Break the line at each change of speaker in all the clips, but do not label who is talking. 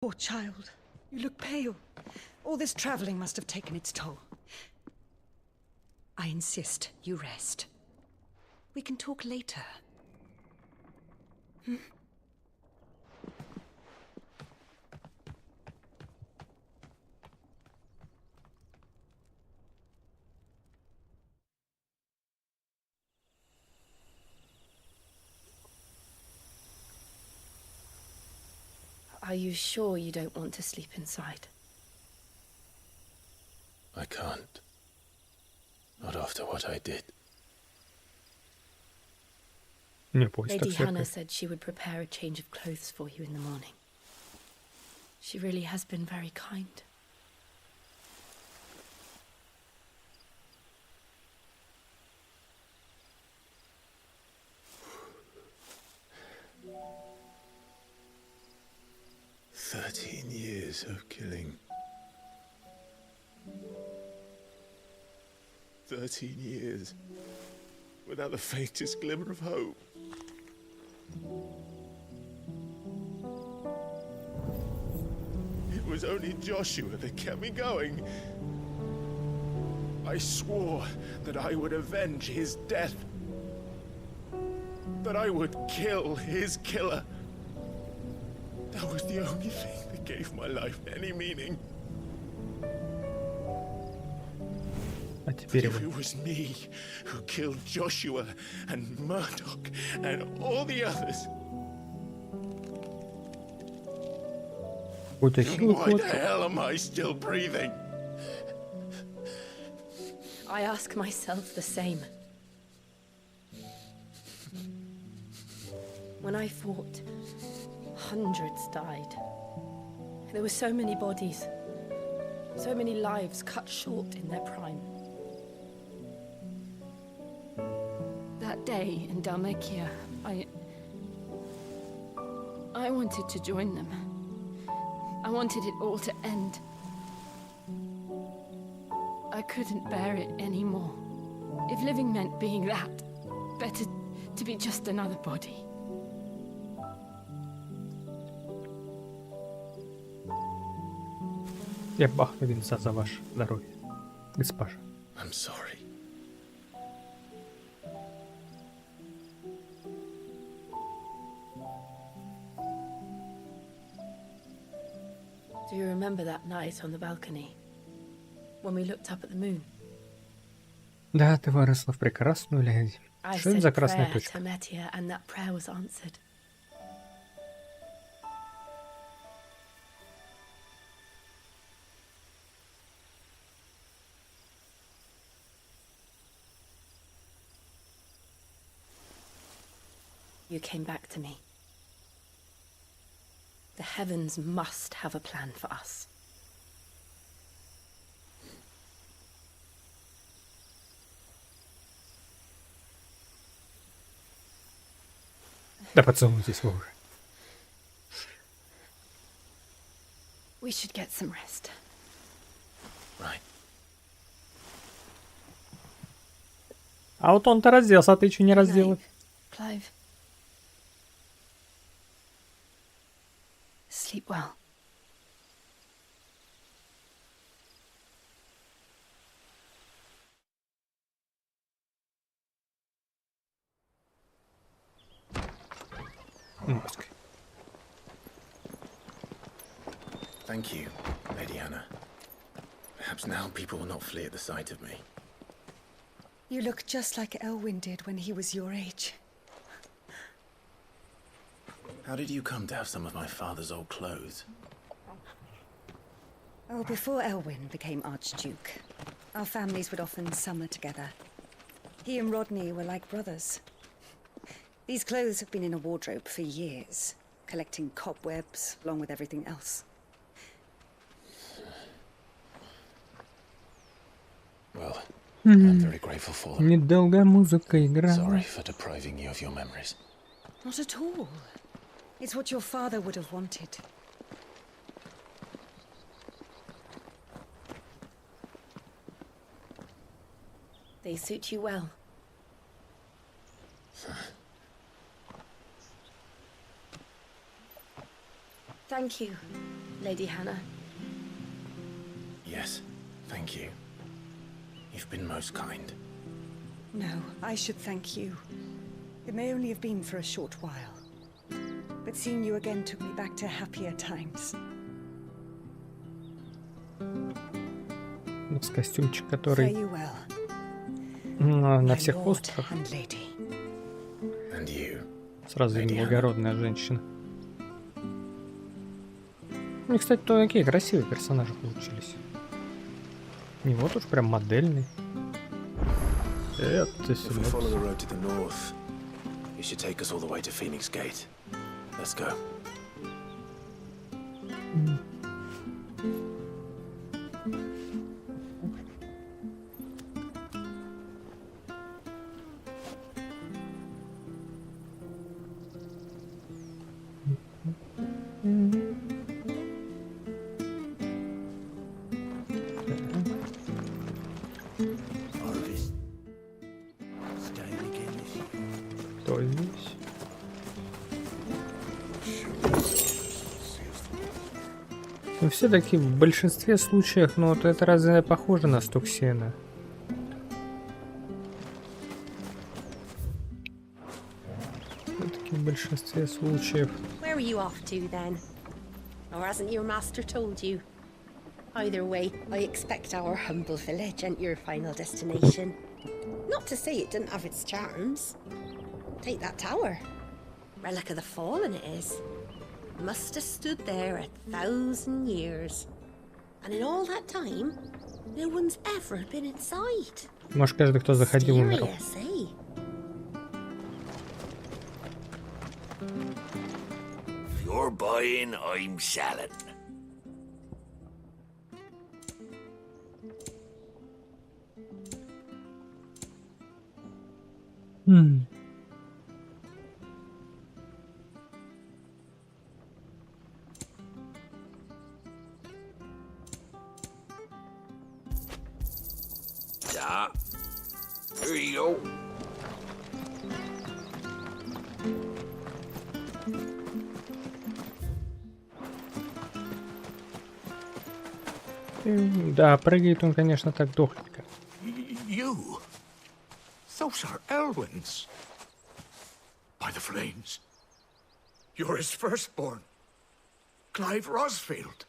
Poor child. You look pale. All this traveling must have taken its toll. I insist you rest. We can talk later.
Are you sure you don't want to sleep inside?
I can't. Not after what I did.
Lady Hannah said she would prepare a change of clothes for you in the morning. She really has been very kind.
Years of killing. 13 years without the faintest glimmer of hope. It was only Joshua that kept me going. I swore that I would avenge his death. That I would kill his killer. That was the only thing that gave my life any meaning. If it was me who killed Joshua and Murdoch and all the others, why the hell am I still breathing?
I ask myself the same. When I fought, hundreds died. There were so many bodies, so many lives cut short in their prime. That day in Dalmacia, I wanted to join them. I wanted it all to end. I couldn't bear it anymore. If living meant being that, better to be just another body.
Я бахну вінця за ваше здоров'я, госпожа.
I'm sorry.
Do you remember that night on the balcony, when we looked up at the moon?
Да, ты выросла в прекрасную леди.
I
Что это
said
за
a
красная
prayer
точка?
to Metia, and that prayer was answered. You came back to me. The heavens must have a plan for us.
Да поцелуйтесь вы уже.
We should get some rest.
Right.
А вот он-то разделся, а ты что не раздела?
Clive. Sleep well.
Thank you, Lady Hannah. Perhaps now people will not flee at the sight of me.
You look just like Elwyn did when he was your age.
How did you come to have some of my father's old clothes?
Oh, before Elwyn became Archduke, our families would often summer together. He and Rodney were like brothers. These clothes have been in a wardrobe for years, collecting cobwebs along with everything else.
Well, I'm very grateful for them.
Недолго музыка играла.
Sorry for depriving you of your memories.
Not at all. It's what your father would have wanted.
They suit you well. Thank you. Lady Hannah.
Yes, thank you. You've been most kind.
No, I should thank you. It may only have been for a short while, but seeing you again took me back to happier times.
Вот костюмчик, который
Farewell,
на
my
всех
lord
постах.
and lady.
And you.
Сразу
Lady
видно
Hannah.
благородная женщина. Ну и, кстати, то такие красивые персонажи получились. Не вот уж прям модельный. Это
If we follow the
сюда.
road to the north, it should take us all the way to Phoenix Gate. Let's go.
Кто здесь? Ну, все-таки в большинстве случаев, ну вот это разве похоже на Стуксена? Все-таки в большинстве случаев.
Where are you off to then? Or hasn't your master told you? Either way, I expect our humble village ain't your final destination. Not to say it didn't have its charms. Take that tower. Relic of the Fallen it is. Must have stood there 1,000 years. And in all that time, no one's ever been inside.
Может, каждый, кто заходил, умер.
Mysterious, eh?
If you're buying, I'm selling. Yeah. Here you go.
Да, прыгает он, конечно, так дохленько.
You? Those are Elwyn's. By the flames. You're his firstborn. Clive Rosfield.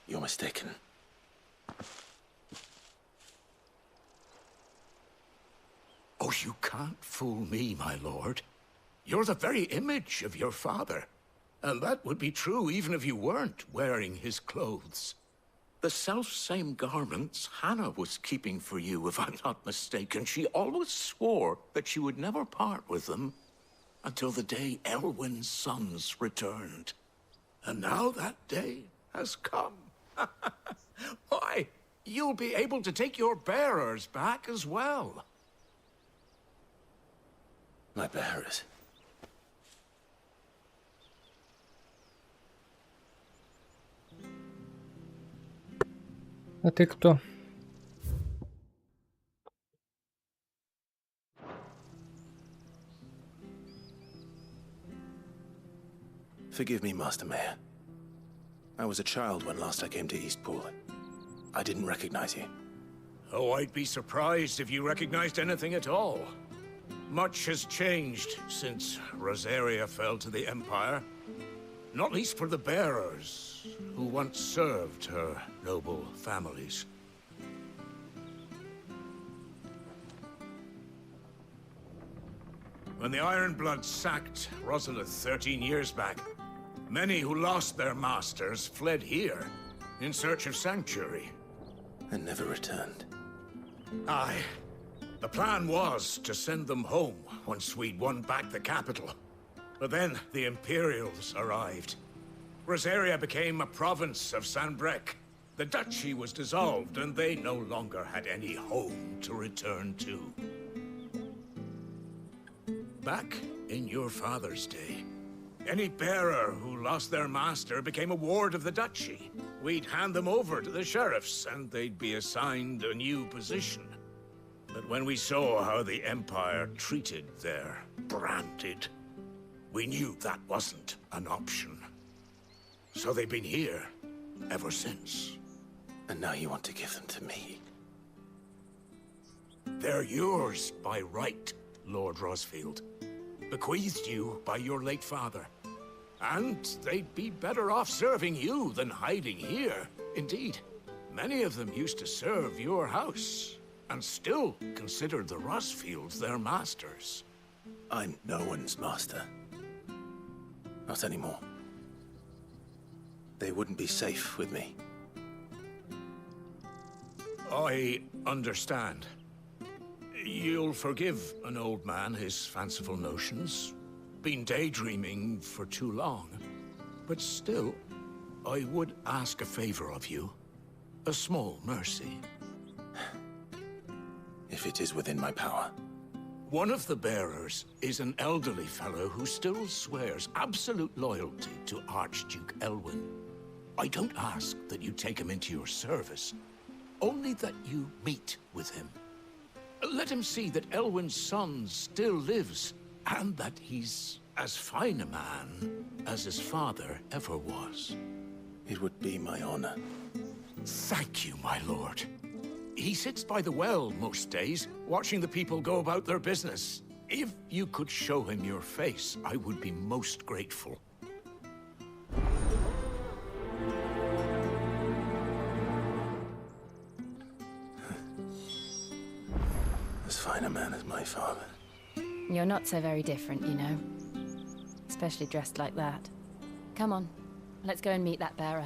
You're mistaken.
Oh, you can't fool me, my lord. You're the very image of your father. And that would be true even if you weren't wearing his clothes. The self-same garments Hannah was keeping for you, if I'm not mistaken. She always swore that she would never part with them until the day Elwyn's sons returned. And now that day has come. Why, you'll be able to take your bearers back as well.
My bearers.
А ты кто?
Forgive me, Master Mayor. I was a child when last I came to Eastpool. I didn't recognize you.
Oh, I'd be surprised if you recognized anything at all. Much has changed since Rosaria fell to the Empire. Not least for the bearers, who once served her noble families. When the Ironbloods sacked Rosalith 13 years back, many who lost their masters fled here in search of sanctuary.
And never returned.
Aye. The plan was to send them home once we'd won back the capital. But then the Imperials arrived. Rosaria became a province of Sanbreque. The duchy was dissolved, and they no longer had any home to return to. Back in your father's day, any bearer who lost their master became a ward of the duchy. We'd hand them over to the sheriffs, and they'd be assigned a new position. But when we saw how the Empire treated their branded, we knew that wasn't an option. So they've been here, ever since.
And now you want to give them to me?
They're yours by right, Lord Rosfield. Bequeathed you by your late father. And they'd be better off serving you than hiding here. Indeed, many of them used to serve your house, and still considered the Rosfields their masters.
I'm no one's master. Not anymore. They wouldn't be safe with me.
I understand. You'll forgive an old man his fanciful notions. Been daydreaming for too long. But still, I would ask a favor of you. A small mercy.
If it is within my power.
One of the bearers is an elderly fellow who still swears absolute loyalty to Archduke Elwyn. I don't ask that you take him into your service, only that you meet with him. Let him see that Elwyn's son still lives, and that he's as fine a man as his father ever was.
It would be my honor.
Thank you, my lord. He sits by the well most days, watching the people go about their business. If you could show him your face, I would be most grateful.
As fine a man as my father.
You're not so very different, you know. Especially dressed like that. Come on, let's go and meet that bearer.